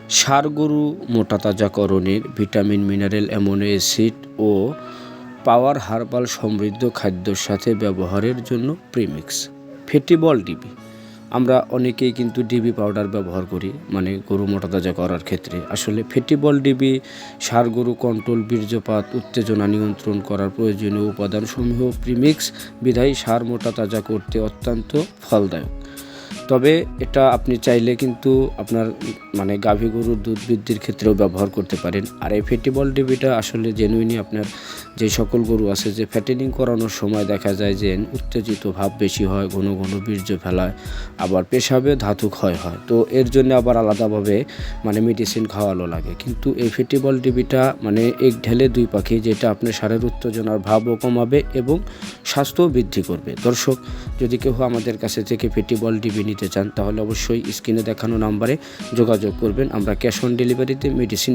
ষাঁড় গরু মোটা তাজাকরণের ভিটামিন, মিনারেল, অ্যামিনো অ্যাসিড ও পাওয়ার হার্বাল সমৃদ্ধ খাদ্যের সাথে ব্যবহারের জন্য প্রিমিক্স। ফ্যাটি বল ডিবি, আমরা অনেকেই কিন্তু ডিবি পাউডার ব্যবহার করি, মানে গরু মোটা তাজা করার ক্ষেত্রে। আসলে ফ্যাটি বল ডিবি ষাঁড় গরু কন্ট্রোল, বীর্যপাত, উত্তেজনা নিয়ন্ত্রণ করার প্রয়োজনীয় উপাদানসমূহ প্রিমিক্স বিধায় ষাঁড় মোটা তাজা করতে অত্যন্ত ফলদায়ক। তবে এটা আপনি চাইলে কিন্তু আপনার মানে গাভী গরুর দুধ বৃদ্ধির ক্ষেত্রেও ব্যবহার করতে পারেন। আর এই ফ্যাটি বল ডিবিটা আসলে জেনুইনই আপনার যে সকল গরু আছে যে ফ্যাটেনিং করানোর সময় দেখা যায় যে উত্তেজিত ভাব বেশি হয়, ঘন ঘন বীর্য ফেলায়, আবার পেশাবে ধাতু ক্ষয় হয়, তো এর জন্য আবার আলাদাভাবে মানে মেডিসিন খাওয়ানো লাগে। কিন্তু এই ফ্যাটি বল ডিবিটা মানে এক ঢেলে দুই পাখি, যেটা আপনার ষাঁড়ের উত্তেজনার ভাবও কমাবে এবং স্বাস্থ্যও বৃদ্ধি করবে। দর্শক, যদি কেউ আমাদের কাছে থেকে ফ্যাটি বল ডিবি নিতে চান তাহলে অবশ্যই স্ক্রিনে দেখানো নাম্বারে যোগাযোগ করবেন। আমরা ক্যাশ অন ডেলিভারিতে মেডিসিন